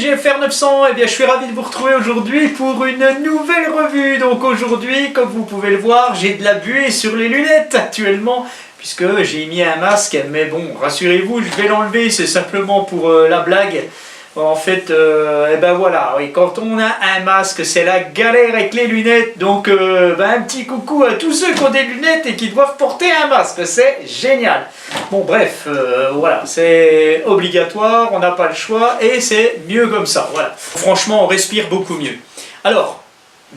GFR 900, eh bien je suis ravi de vous retrouver aujourd'hui pour une nouvelle revue. Donc aujourd'hui, comme vous pouvez le voir, j'ai de la buée sur les lunettes actuellement, puisque j'ai mis un masque, mais bon, rassurez-vous, je vais l'enlever, c'est simplement pour la blague. En fait, eh ben voilà, oui, quand on a un masque, c'est la galère avec les lunettes, donc un petit coucou à tous ceux qui ont des lunettes et qui doivent porter un masque, c'est génial. Bon bref, voilà, c'est obligatoire, on n'a pas le choix, et c'est mieux comme ça, voilà. Franchement, on respire beaucoup mieux. Alors,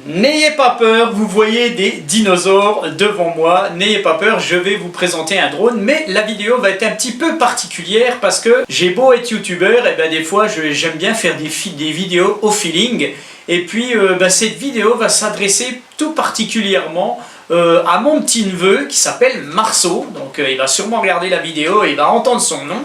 n'ayez pas peur, vous voyez des dinosaures devant moi, n'ayez pas peur, je vais vous présenter un drone, mais la vidéo va être un petit peu particulière parce que j'ai beau être youtubeur, et ben des fois j'aime bien faire des vidéos au feeling, et puis cette vidéo va s'adresser tout particulièrement à mon petit neveu qui s'appelle Marceau, donc il va sûrement regarder la vidéo et il va entendre son nom.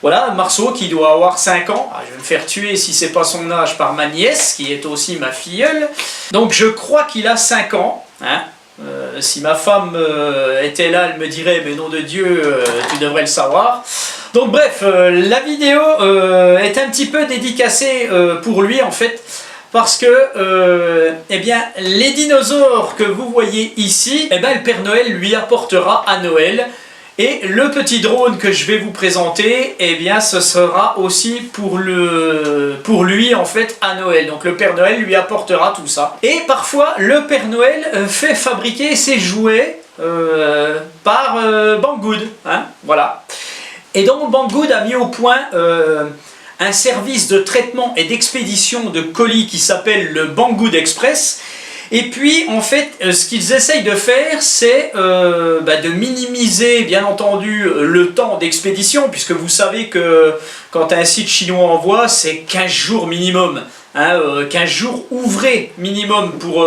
Voilà, Marceau qui doit avoir 5 ans. Ah, je vais me faire tuer si c'est pas son âge par ma nièce, qui est aussi ma filleule. Donc je crois qu'il a 5 ans. Hein. Si ma femme était là, elle me dirait, mais nom de Dieu, tu devrais le savoir. Donc bref, la vidéo est un petit peu dédicacée pour lui en fait. Parce que eh bien, les dinosaures que vous voyez ici, eh bien, le Père Noël lui apportera à Noël. Et le petit drone que je vais vous présenter, eh bien, ce sera aussi pour lui en fait à Noël. Donc le Père Noël lui apportera tout ça. Et parfois, le Père Noël fait fabriquer ses jouets par Banggood. Hein, voilà. Et donc Banggood a mis au point un service de traitement et d'expédition de colis qui s'appelle le Banggood Express. Et puis en fait ce qu'ils essayent de faire c'est de minimiser bien entendu le temps d'expédition, puisque vous savez que quand un site chinois envoie c'est 15 jours minimum, hein, 15 jours ouvrés minimum pour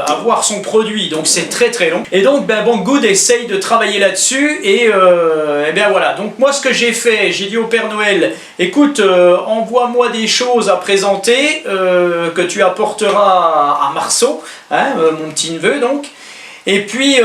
avoir son produit, donc c'est très très long. Et donc Banggood essaye de travailler là-dessus et bien voilà. Donc moi ce que j'ai fait, j'ai dit au Père Noël, écoute, envoie-moi des choses à présenter que tu apporteras à Marceau, hein, mon petit neveu donc. Et puis,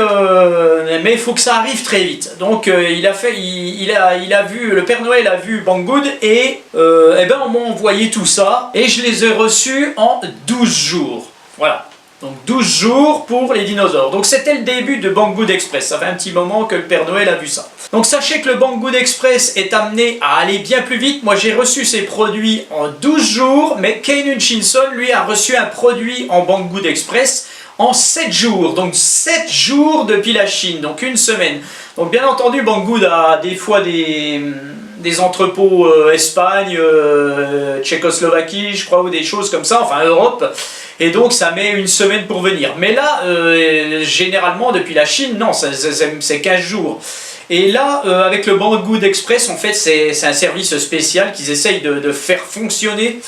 mais il faut que ça arrive très vite. Donc il a vu, le Père Noël a vu Banggood et on m'a envoyé tout ça et je les ai reçus en 12 jours. Voilà. Donc 12 jours pour les dinosaures. Donc c'était le début de Banggood Express. Ça fait un petit moment que le Père Noël a vu ça. Donc sachez que le Banggood Express est amené à aller bien plus vite. Moi j'ai reçu ces produits en 12 jours, mais Kane Hutchinson lui a reçu un produit en Banggood Express en 7 jours. Donc 7 jours depuis la Chine, donc une semaine. Donc bien entendu Banggood a des fois des entrepôts Espagne, Tchécoslovaquie, je crois, ou des choses comme ça, enfin Europe. Et donc ça met une semaine pour venir. Mais là, généralement, depuis la Chine, non, c'est 15 jours. Et là, avec le Banggood Express, en fait, c'est un service spécial qu'ils essayent de faire fonctionner.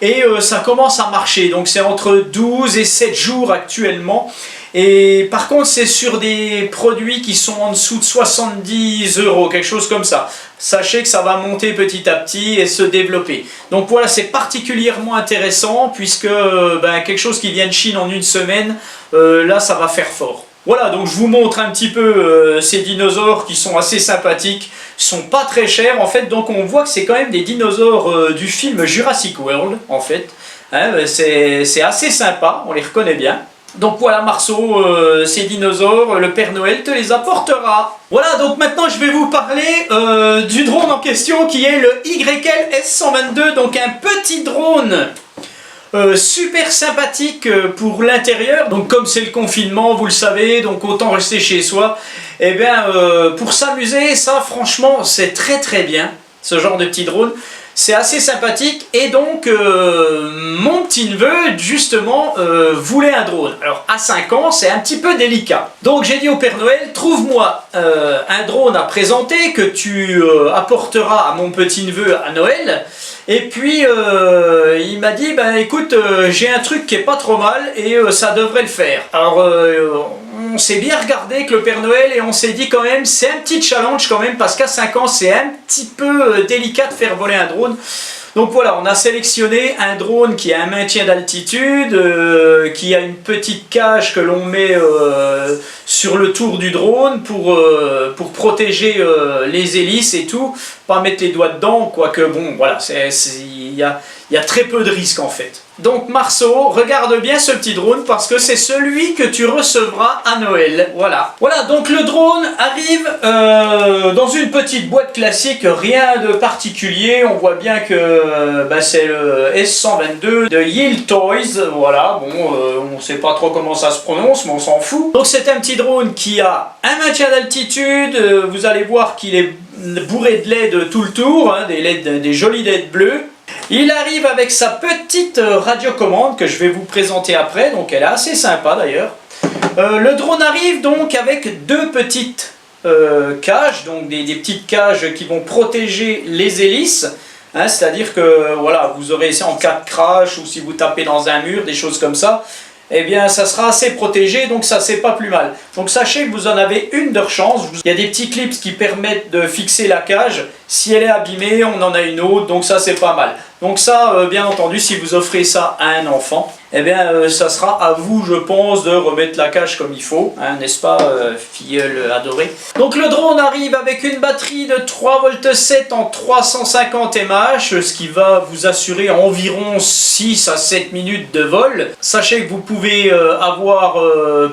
Et ça commence à marcher. Donc c'est entre 12 et 7 jours actuellement. Et par contre, c'est sur des produits qui sont en dessous de 70 €, quelque chose comme ça. Sachez que ça va monter petit à petit et se développer. Donc voilà, c'est particulièrement intéressant puisque quelque chose qui vient de Chine en une semaine, là, ça va faire fort. Voilà, donc je vous montre un petit peu ces dinosaures qui sont assez sympathiques, sont pas très chers en fait, donc on voit que c'est quand même des dinosaures du film Jurassic World en fait. Hein, c'est assez sympa, on les reconnaît bien. Donc voilà Marceau, ces dinosaures, le Père Noël te les apportera. Voilà, donc maintenant je vais vous parler du drone en question qui est le YL S122, donc un petit drone super sympathique pour l'intérieur. Donc comme c'est le confinement, vous le savez, donc autant rester chez soi. Et bien pour s'amuser, ça franchement c'est très très bien, ce genre de petit drone. C'est assez sympathique et donc mon petit neveu justement voulait un drone. Alors à 5 ans c'est un petit peu délicat. Donc j'ai dit au Père Noël, trouve-moi un drone à présenter que tu apporteras à mon petit neveu à Noël. Et puis il m'a dit, écoute, j'ai un truc qui est pas trop mal et ça devrait le faire. Alors on s'est bien regardé avec le Père Noël et on s'est dit quand même, c'est un petit challenge quand même parce qu'à 5 ans c'est un petit peu délicat de faire voler un drone. Donc voilà, on a sélectionné un drone qui a un maintien d'altitude, qui a une petite cage que l'on met sur le tour du drone pour protéger les hélices et tout, pas mettre les doigts dedans, quoique bon, voilà, il y a très peu de risques en fait. Donc Marceau, regarde bien ce petit drone parce que c'est celui que tu recevras à Noël. Voilà. Voilà, donc le drone arrive dans une petite boîte classique, rien de particulier. On voit bien que c'est le S122 de Yield Toys. Voilà, bon, on ne sait pas trop comment ça se prononce, mais on s'en fout. Donc c'est un petit drone qui a un maintien d'altitude. Vous allez voir qu'il est bourré de LED tout le tour, hein, des jolis LED bleus. Il arrive avec sa petite radiocommande que je vais vous présenter après, donc elle est assez sympa d'ailleurs. Le drone arrive donc avec deux petites cages, donc des petites cages qui vont protéger les hélices. Hein, c'est-à-dire que voilà, vous aurez en cas de crash ou si vous tapez dans un mur, des choses comme ça, eh bien ça sera assez protégé, donc ça c'est pas plus mal. Donc sachez que vous en avez une de rechange. Il y a des petits clips qui permettent de fixer la cage. Si elle est abîmée, on en a une autre, donc ça c'est pas mal. Donc ça, bien entendu, si vous offrez ça à un enfant, eh bien ça sera à vous, je pense, de remettre la cage comme il faut, hein, n'est-ce pas, filleul adoré. Donc le drone arrive avec une batterie de 3,7 V en 350 mAh, ce qui va vous assurer environ 6 à 7 minutes de vol. Sachez que vous pouvez avoir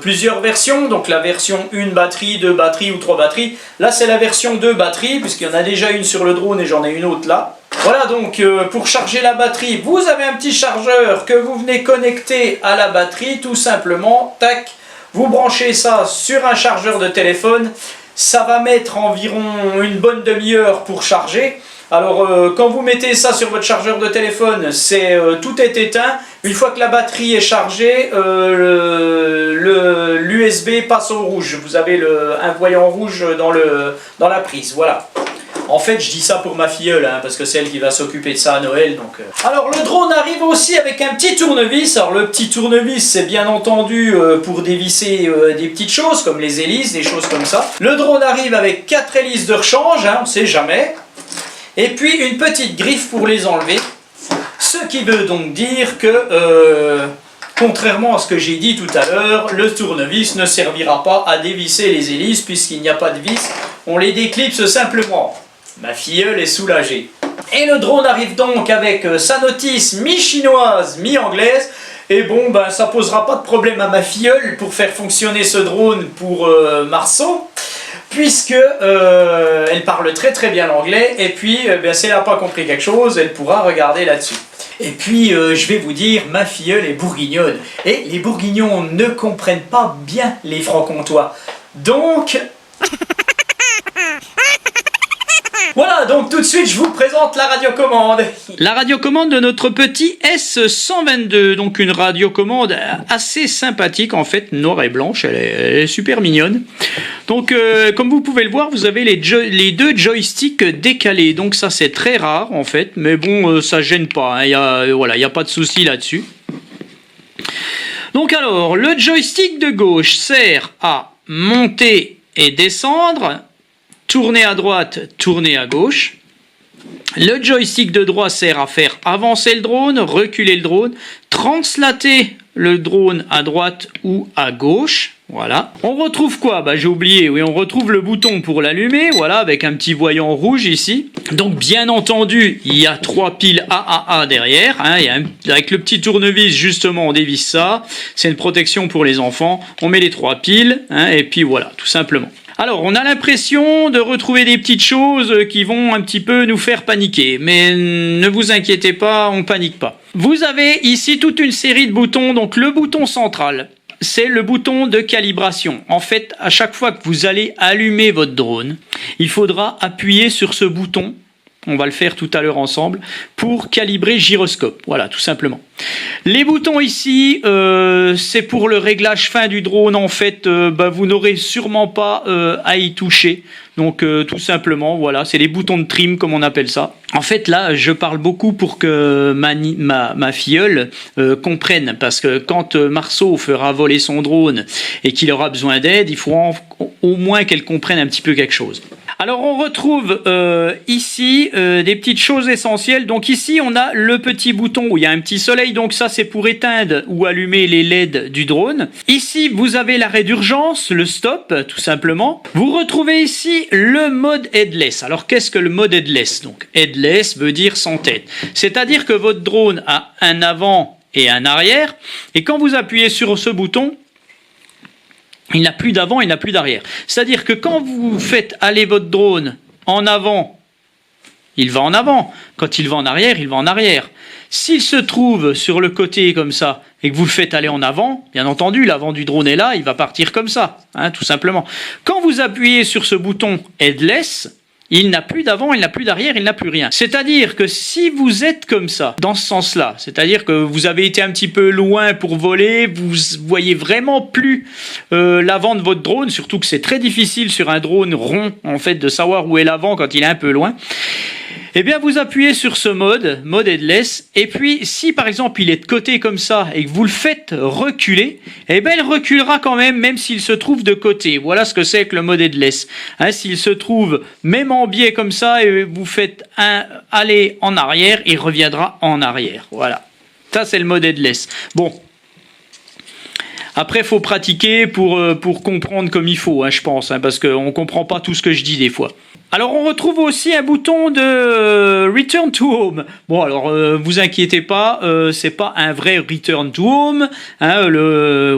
plusieurs versions, donc la version 1 batterie, 2 batteries ou 3 batteries. Là c'est la version 2 batteries, puisqu'il y en a déjà une sur le drone et j'en ai une autre là. Voilà, donc pour charger la batterie, vous avez un petit chargeur que vous venez connecter à la batterie, tout simplement, tac, vous branchez ça sur un chargeur de téléphone, ça va mettre environ une bonne demi-heure pour charger. Alors quand vous mettez ça sur votre chargeur de téléphone, tout est éteint. Une fois que la batterie est chargée, l'USB passe au rouge. Vous avez un voyant rouge dans la prise, voilà. En fait, je dis ça pour ma filleule, hein, parce que c'est elle qui va s'occuper de ça à Noël. Donc, Alors, le drone arrive aussi avec un petit tournevis. Alors, le petit tournevis, c'est bien entendu pour dévisser des petites choses, comme les hélices, des choses comme ça. Le drone arrive avec 4 hélices de rechange, hein, on ne sait jamais. Et puis, une petite griffe pour les enlever. Ce qui veut donc dire que... contrairement à ce que j'ai dit tout à l'heure, le tournevis ne servira pas à dévisser les hélices puisqu'il n'y a pas de vis, on les déclipse simplement. Ma filleule est soulagée. Et le drone arrive donc avec sa notice mi-chinoise, mi-anglaise. Et bon, ça posera pas de problème à ma filleule pour faire fonctionner ce drone pour Marceau, puisque elle parle très très bien l'anglais. Et puis, si elle n'a pas compris quelque chose, elle pourra regarder là-dessus. Et puis, je vais vous dire, ma filleule est bourguignonne. Et les bourguignons ne comprennent pas bien les francs-comtois. Donc... Voilà, donc tout de suite, je vous présente la radiocommande. La radiocommande de notre petit S122, donc une radiocommande assez sympathique en fait, noire et blanche, elle est super mignonne. Donc comme vous pouvez le voir, vous avez les deux joysticks décalés, donc ça c'est très rare en fait, mais bon, ça gêne pas, hein. Il n'y a pas de souci là-dessus. Donc alors, le joystick de gauche sert à monter et descendre, tourner à droite, tourner à gauche. Le joystick de droite sert à faire avancer le drone, reculer le drone, translater le drone à droite ou à gauche. Voilà. On retrouve quoi? J'ai oublié. Oui, on retrouve le bouton pour l'allumer. Voilà, avec un petit voyant rouge ici. Donc, bien entendu, il y a 3 piles AAA derrière. Hein, avec le petit tournevis, justement, on dévisse ça. C'est une protection pour les enfants. On met les 3 piles. Hein, et puis voilà, tout simplement. Alors, on a l'impression de retrouver des petites choses qui vont un petit peu nous faire paniquer. Mais ne vous inquiétez pas, on panique pas. Vous avez ici toute une série de boutons. Donc, le bouton central, c'est le bouton de calibration. En fait, à chaque fois que vous allez allumer votre drone, il faudra appuyer sur ce bouton. On va le faire tout à l'heure ensemble pour calibrer le gyroscope. Voilà, tout simplement. Les boutons ici, c'est pour le réglage fin du drone. En fait, vous n'aurez sûrement pas à y toucher. Donc, tout simplement, voilà, c'est les boutons de trim, comme on appelle ça. En fait, là, je parle beaucoup pour que ma filleule comprenne. Parce que quand Marceau fera voler son drone et qu'il aura besoin d'aide, il faut au moins qu'elle comprenne un petit peu quelque chose. Alors on retrouve ici des petites choses essentielles. Donc ici on a le petit bouton où il y a un petit soleil. Donc ça c'est pour éteindre ou allumer les LED du drone. Ici vous avez l'arrêt d'urgence, le stop tout simplement. Vous retrouvez ici le mode headless. Alors qu'est-ce que le mode headless? Donc headless veut dire sans tête. C'est-à-dire que votre drone a un avant et un arrière. Et quand vous appuyez sur ce bouton, il n'a plus d'avant, il n'a plus d'arrière. C'est-à-dire que quand vous faites aller votre drone en avant, il va en avant. Quand il va en arrière, il va en arrière. S'il se trouve sur le côté comme ça et que vous le faites aller en avant, bien entendu, l'avant du drone est là, il va partir comme ça, hein, tout simplement. Quand vous appuyez sur ce bouton Headless, il n'a plus d'avant, il n'a plus d'arrière, il n'a plus rien. C'est-à-dire que si vous êtes comme ça, dans ce sens-là, c'est-à-dire que vous avez été un petit peu loin pour voler, vous voyez vraiment plus l'avant de votre drone, surtout que c'est très difficile sur un drone rond, en fait, de savoir où est l'avant quand il est un peu loin. Eh bien, vous appuyez sur ce mode headless, et puis si par exemple il est de côté comme ça et que vous le faites reculer, eh bien il reculera quand même s'il se trouve de côté. Voilà ce que c'est que le mode headless. Hein, s'il se trouve même en biais comme ça et vous faites aller en arrière, il reviendra en arrière. Voilà. Ça c'est le mode headless. Bon. Après, il faut pratiquer pour comprendre comme il faut, hein, je pense, hein, parce qu'on ne comprend pas tout ce que je dis des fois. Alors, on retrouve aussi un bouton de Return to Home. Bon, alors, vous inquiétez pas, c'est pas un vrai Return to Home. Hein,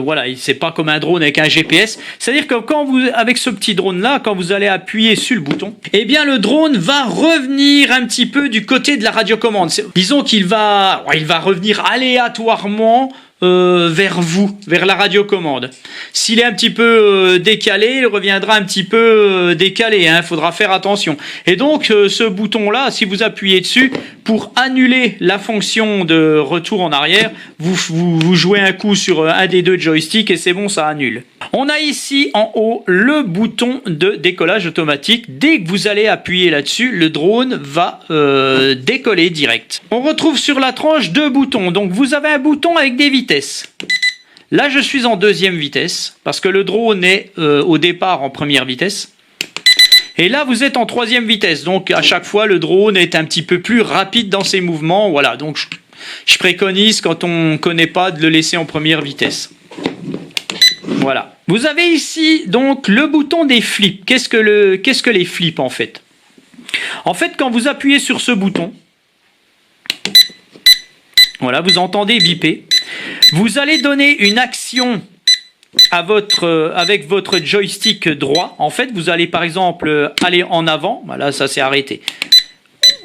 voilà, c'est pas comme un drone avec un GPS. C'est-à-dire que avec ce petit drone-là, quand vous allez appuyer sur le bouton, eh bien, le drone va revenir un petit peu du côté de la radiocommande. Disons qu'il va revenir aléatoirement vers vous, vers la radiocommande. S'il est un petit peu décalé, il reviendra un petit peu décalé, hein, faudra faire attention. Et donc ce bouton-là, si vous appuyez dessus, pour annuler la fonction de retour en arrière, vous jouez un coup sur un des deux joysticks et c'est bon, ça annule. On a ici en haut le bouton de décollage automatique. Dès que vous allez appuyer là-dessus, le drone va décoller direct. On retrouve sur la tranche deux boutons. Donc vous avez un bouton avec des vitesses. Là, je suis en deuxième vitesse parce que le drone est au départ en première vitesse. Et là, vous êtes en troisième vitesse. Donc à chaque fois, le drone est un petit peu plus rapide dans ses mouvements. Voilà, donc je préconise quand on ne connaît pas de le laisser en première vitesse. Voilà. Vous avez ici donc le bouton des flips. Qu'est-ce que les flips en fait? En fait, quand vous appuyez sur ce bouton, voilà, vous entendez biper. Vous allez donner une action avec votre joystick droit. En fait, vous allez par exemple aller en avant. Voilà, ça s'est arrêté.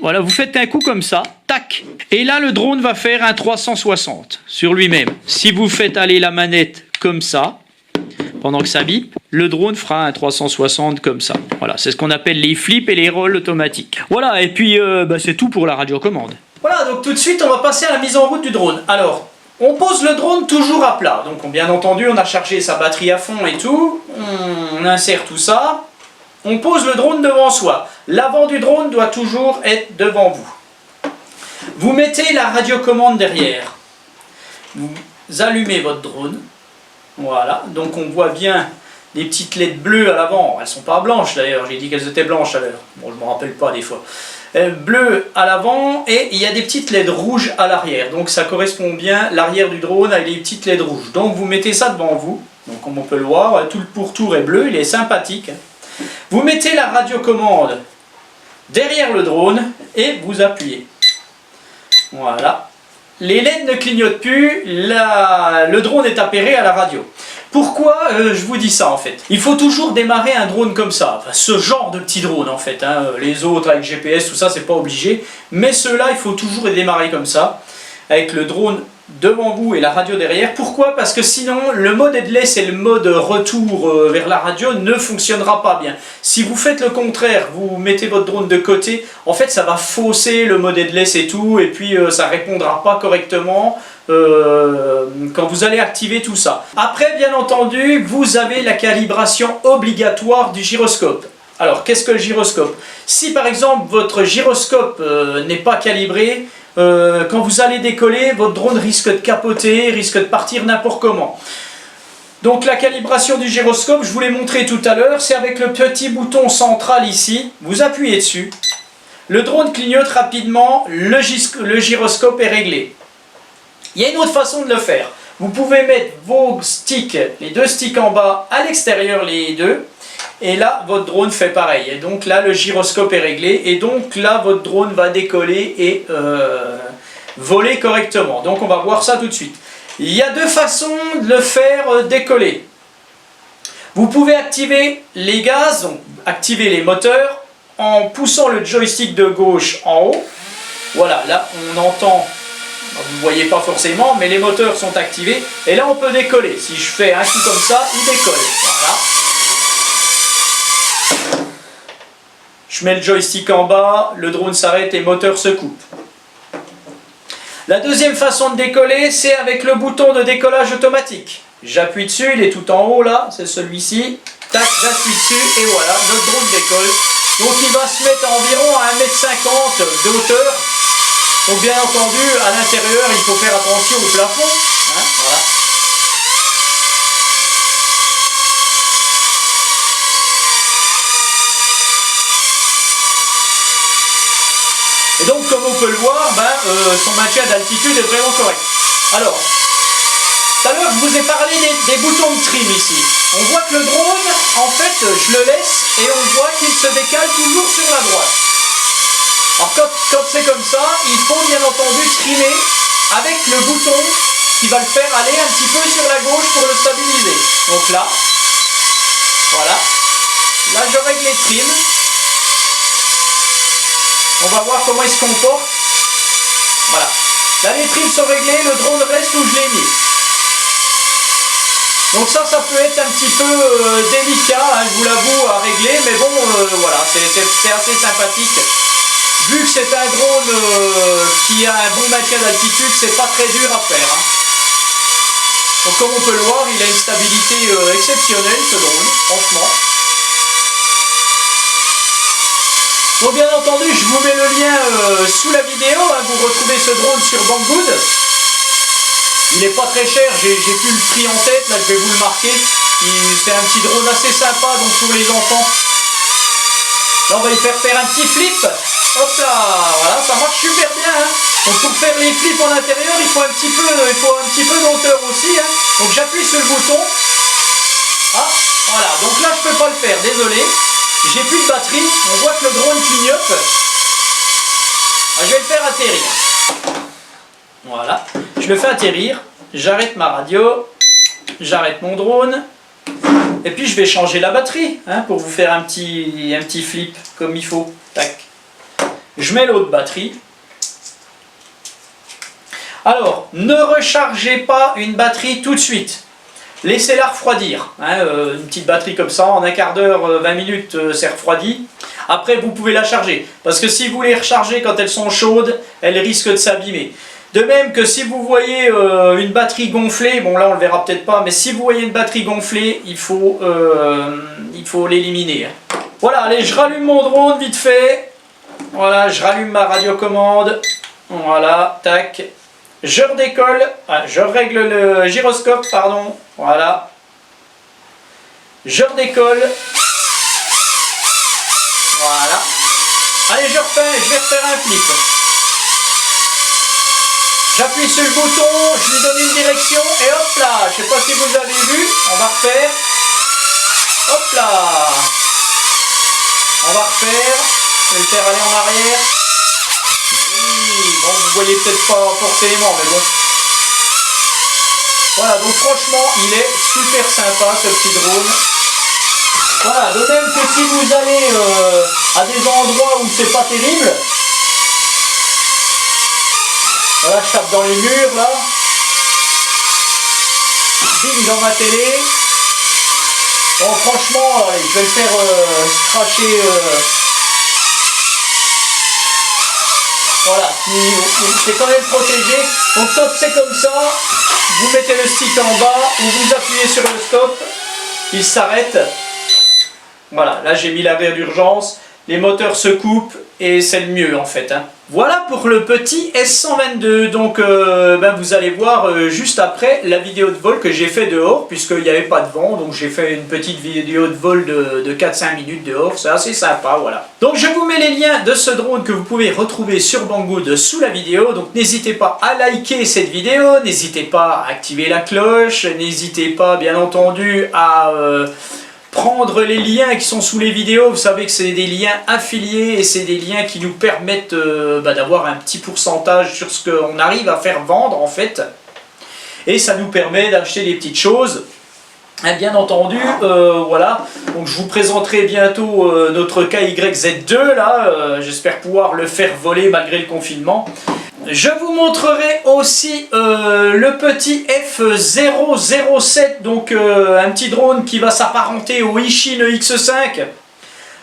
Voilà, vous faites un coup comme ça, tac. Et là, le drone va faire un 360 sur lui-même. Si vous faites aller la manette comme ça, pendant que ça bip, le drone fera un 360 comme ça. Voilà, c'est ce qu'on appelle les flips et les rolls automatiques. Voilà, et puis c'est tout pour la radiocommande. Voilà, donc tout de suite, on va passer à la mise en route du drone. Alors, on pose le drone toujours à plat. Donc, bien entendu, on a chargé sa batterie à fond et tout. On insère tout ça. On pose le drone devant soi. L'avant du drone doit toujours être devant vous. Vous mettez la radiocommande derrière. Vous allumez votre drone. Voilà, donc on voit bien les petites LED bleues à l'avant. Elles sont pas blanches d'ailleurs, j'ai dit qu'elles étaient blanches à l'heure. Bon, je ne me rappelle pas des fois. Bleues à l'avant et il y a des petites LED rouges à l'arrière. Donc ça correspond bien l'arrière du drone avec les petites LED rouges. Donc vous mettez ça devant vous. Donc comme on peut le voir, tout le pourtour est bleu, il est sympathique. Vous mettez la radiocommande derrière le drone et vous appuyez. Voilà. Les LED ne clignotent plus, le drone est appairé à la radio. Pourquoi je vous dis ça en fait? Il faut toujours démarrer un drone comme ça, enfin, ce genre de petit drone en fait. Hein. Les autres avec GPS, tout ça, c'est pas obligé. Mais ceux-là, il faut toujours les démarrer comme ça, avec le drone devant vous et la radio derrière. Pourquoi? Parce que sinon, le mode headless et le mode retour vers la radio ne fonctionnera pas bien. Si vous faites le contraire, vous mettez votre drone de côté, en fait ça va fausser le mode headless et tout, et puis ça répondra pas correctement quand vous allez activer tout ça. Après, bien entendu, vous avez la calibration obligatoire du gyroscope. Alors, qu'est-ce que le gyroscope? Si par exemple votre gyroscope n'est pas calibré, quand vous allez décoller, votre drone risque de capoter, risque de partir n'importe comment. Donc la calibration du gyroscope, je vous l'ai montré tout à l'heure, c'est avec le petit bouton central ici, vous appuyez dessus, le drone clignote rapidement, le gyroscope est réglé. Il y a une autre façon de le faire, vous pouvez mettre vos sticks, les deux sticks en bas, à l'extérieur les deux, et là votre drone fait pareil, et donc là le gyroscope est réglé, et donc là votre drone va décoller et voler correctement. Donc on va voir ça tout de suite. Il y a deux façons de le faire décoller. Vous pouvez activer les gaz, donc activer les moteurs, en poussant le joystick de gauche en haut. Voilà, là on entend, vous ne voyez pas forcément, mais les moteurs sont activés. Et là on peut décoller. Si je fais un coup comme ça, il décolle. Voilà. Je mets le joystick en bas, le drone s'arrête et le moteur se coupe. La deuxième façon de décoller, c'est avec le bouton de décollage automatique. J'appuie dessus, il est tout en haut là, c'est celui-ci. Tac, j'appuie dessus et voilà, notre drone décolle. Donc il va se mettre environ à 1,50 m de hauteur. Donc bien entendu, à l'intérieur, il faut faire attention au plafond. Hein, voilà. Et donc comme on peut le voir, son maintien d'altitude est vraiment correct. Alors, tout à l'heure je vous ai parlé des boutons de trim ici. On voit que le drone, en fait, je le laisse et on voit qu'il se décale toujours sur la droite. Alors quand c'est comme ça, il faut bien entendu trimer avec le bouton qui va le faire aller un petit peu sur la gauche pour le stabiliser. Donc là, voilà. Là je règle les trims. On va voir comment il se comporte. Voilà. Là les trims sont réglés, le drone reste où je l'ai mis. Donc ça peut être un petit peu délicat, hein, je vous l'avoue, à régler, mais bon, voilà, c'est assez sympathique. Vu que c'est un drone qui a un bon maintien d'altitude, c'est pas très dur à faire. Hein. Donc comme on peut le voir, il a une stabilité exceptionnelle, ce drone, franchement. Donc bien entendu, je vous mets le lien sous la vidéo, hein, vous retrouvez ce drone sur Banggood. Il n'est pas très cher, j'ai plus le prix en tête, là je vais vous le marquer. C'est un petit drone assez sympa donc pour les enfants. Là on va y faire un petit flip. Hop là, voilà, ça marche super bien. Hein. Donc pour faire les flips en intérieur, il faut un petit peu de hauteur aussi. Hein. Donc j'appuie sur le bouton. Ah, voilà, donc là je peux pas le faire, désolé. J'ai plus de batterie, on voit que le drone clignote. Ah, je vais le faire atterrir. Voilà, je le fais atterrir, j'arrête ma radio, j'arrête mon drone, et puis je vais changer la batterie, hein, pour vous faire un petit flip comme il faut. Tac. Je mets l'autre batterie. Alors, ne rechargez pas une batterie tout de suite. Laissez-la refroidir. Hein, une petite batterie comme ça, en un quart d'heure, 20 minutes, c'est refroidi. Après, vous pouvez la charger. Parce que si vous les rechargez quand elles sont chaudes, elles risquent de s'abîmer. De même que si vous voyez une batterie gonflée, bon là on le verra peut-être pas, mais si vous voyez une batterie gonflée, il faut l'éliminer. Hein. Voilà, allez, je rallume mon drone vite fait. Voilà, je rallume ma radiocommande. Voilà, tac. Je redécolle, je règle le gyroscope, pardon, voilà. Je redécolle. Voilà. Allez, je vais refaire un flip. J'appuie sur le bouton, je lui donne une direction et hop là, je ne sais pas si vous avez vu, on va refaire. Hop là. On va refaire, je vais le faire aller en arrière. Bon, vous voyez peut-être pas forcément, mais bon. Voilà, donc franchement, il est super sympa ce petit drone. Voilà, de même que si vous allez à des endroits où c'est pas terrible. Voilà, je tape dans les murs là. Bing dans ma télé. Bon, franchement, allez, je vais le faire cracher. Voilà, c'est quand même protégé. Donc quand c'est comme ça, vous mettez le stick en bas ou vous appuyez sur le stop, il s'arrête. Voilà, là j'ai mis l'arrêt d'urgence. les moteurs se coupent et c'est le mieux en fait. Hein. Voilà pour le petit S122, donc vous allez voir juste après la vidéo de vol que j'ai fait dehors, puisqu'il n'y avait pas de vent, donc j'ai fait une petite vidéo de vol de 4-5 minutes dehors, c'est assez sympa, voilà. Donc je vous mets les liens de ce drone que vous pouvez retrouver sur Banggood sous la vidéo, donc n'hésitez pas à liker cette vidéo, n'hésitez pas à activer la cloche, n'hésitez pas bien entendu à... prendre les liens qui sont sous les vidéos, vous savez que c'est des liens affiliés et c'est des liens qui nous permettent d'avoir un petit pourcentage sur ce qu'on arrive à faire vendre en fait. Et ça nous permet d'acheter des petites choses. Et bien entendu, voilà, donc je vous présenterai bientôt notre KYZ2 là, j'espère pouvoir le faire voler malgré le confinement. Je vous montrerai aussi le petit F007, donc un petit drone qui va s'apparenter au Ishin X5.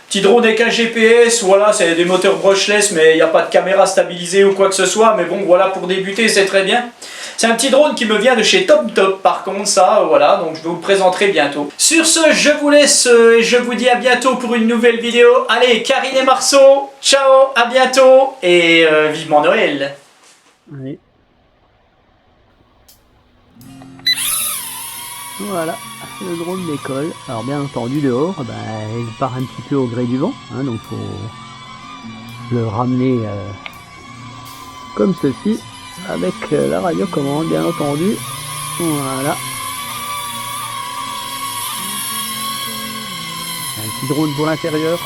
Petit drone avec un GPS, voilà, c'est des moteurs brushless, mais il n'y a pas de caméra stabilisée ou quoi que ce soit. Mais bon, voilà, pour débuter, c'est très bien. C'est un petit drone qui me vient de chez TomTop, par contre, ça, voilà, donc je vous le présenterai bientôt. Sur ce, je vous laisse et je vous dis à bientôt pour une nouvelle vidéo. Allez, Karine et Marceau, ciao, à bientôt et vivement Noël. Oui. Voilà, le drone décolle. Alors bien entendu dehors, il part un petit peu au gré du vent, hein, donc faut le ramener comme ceci, avec la radiocommande bien entendu. Voilà. Un petit drone pour l'intérieur.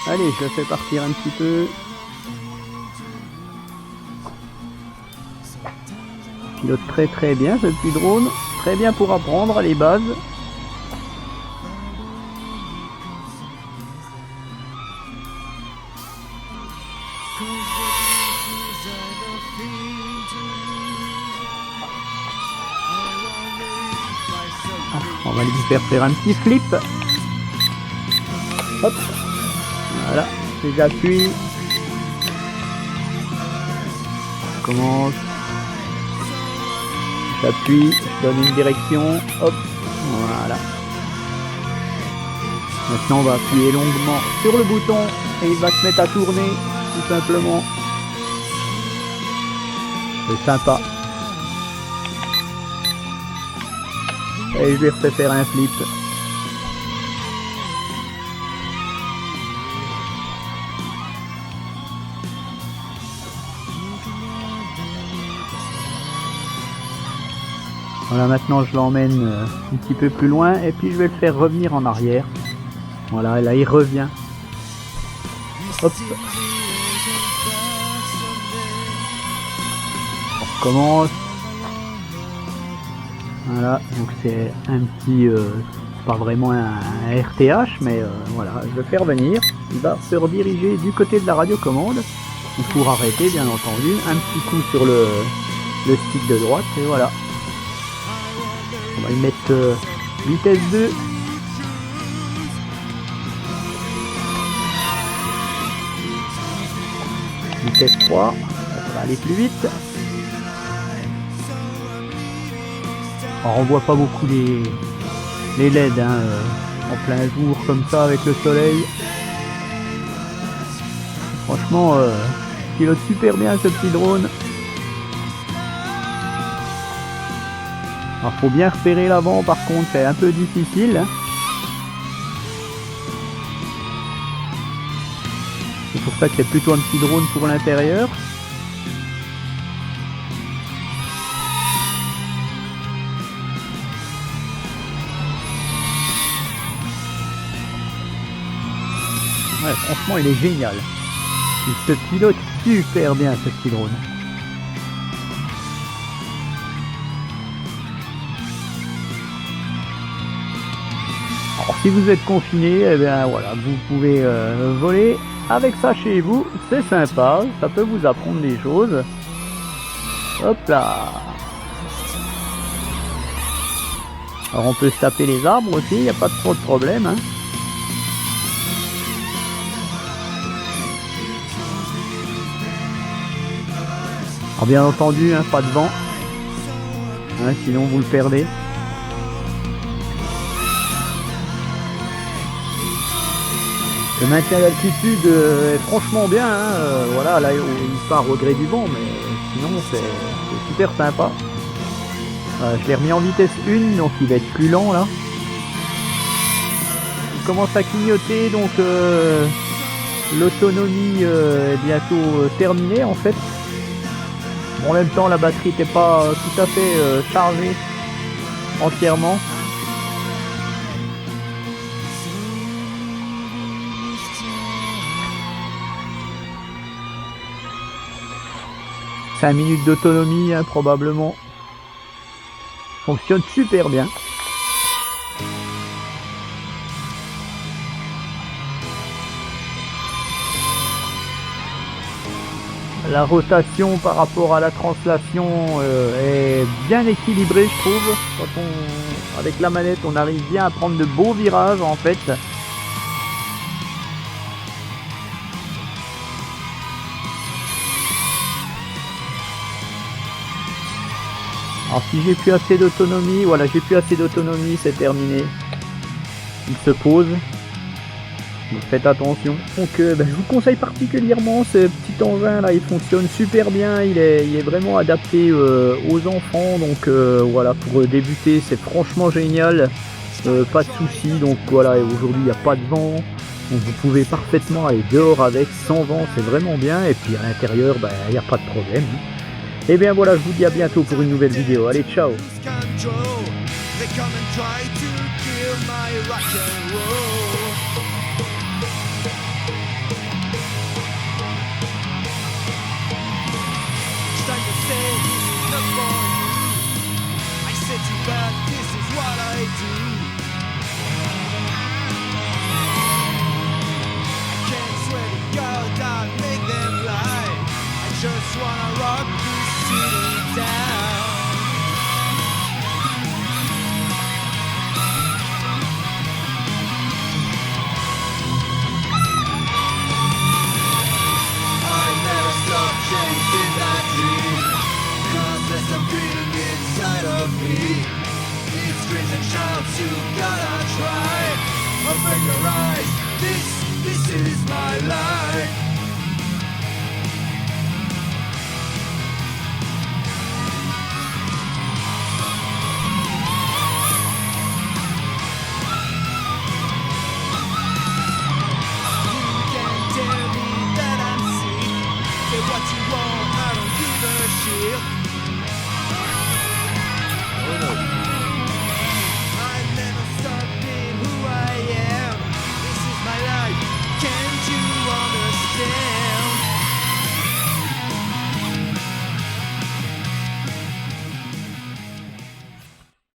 Allez, je le fais partir un petit peu. Pilote très bien ce petit drone, très bien pour apprendre les bases. On va lui faire un petit flip. Hop, voilà, j'appuie. On commence. J'appuie, je donne une direction, hop, voilà. Maintenant on va appuyer longuement sur le bouton et il va se mettre à tourner, tout simplement. C'est sympa. Et je vais refait faire un flip. Voilà, maintenant je l'emmène un petit peu plus loin et puis je vais le faire revenir en arrière. Voilà, et là il revient. Hop. On recommence. Voilà, donc c'est un petit... pas vraiment un RTH, mais voilà, je vais faire venir. Il va se rediriger du côté de la radiocommande. Pour arrêter, bien entendu. Un petit coup sur le stick de droite et voilà. On va y mettre vitesse 2. Vitesse 3. Ça va aller plus vite. Alors on voit pas beaucoup les LED hein, en plein jour comme ça avec le soleil. Franchement, il pilote super bien ce petit drone. Alors faut bien repérer l'avant, par contre c'est un peu difficile. C'est pour ça que c'est plutôt un petit drone pour l'intérieur. Ouais, franchement il est génial. Il se pilote super bien ce petit drone. Alors si vous êtes confiné, eh bien voilà, vous pouvez voler avec ça chez vous, c'est sympa, ça peut vous apprendre des choses. Hop là. Alors on peut se taper les arbres aussi, il n'y a pas trop de problème. Hein. Alors bien entendu, hein, pas de vent, hein, sinon vous le perdez. Le maintien d'altitude est franchement bien, hein. Voilà, là il part au gré du vent, mais sinon c'est super sympa. Je l'ai remis en vitesse 1, donc il va être plus lent là. Il commence à clignoter, donc l'autonomie est bientôt terminée en fait. En même temps, la batterie n'était pas tout à fait chargée entièrement. « 5 minutes d'autonomie, hein, probablement. Fonctionne super bien. La rotation par rapport à la translation est bien équilibrée, je trouve. Quand avec la manette, on arrive bien à prendre de beaux virages en fait. Alors si j'ai plus assez d'autonomie, voilà, j'ai plus assez d'autonomie, c'est terminé. Il se pose. Donc faites attention. Donc je vous conseille particulièrement ce petit engin là, il fonctionne super bien, il est vraiment adapté aux enfants. Donc voilà, pour débuter c'est franchement génial. Pas de soucis, donc voilà, aujourd'hui il n'y a pas de vent. Donc vous pouvez parfaitement aller dehors avec, sans vent, c'est vraiment bien. Et puis à l'intérieur, il n'y a pas de problème. Et bien voilà, je vous dis à bientôt pour une nouvelle vidéo. Allez, ciao! Just wanna rock this city down. I never stop chasing that dream, 'cause there's something inside of me. It screams and shouts, you gotta try. Open your eyes, this is my life.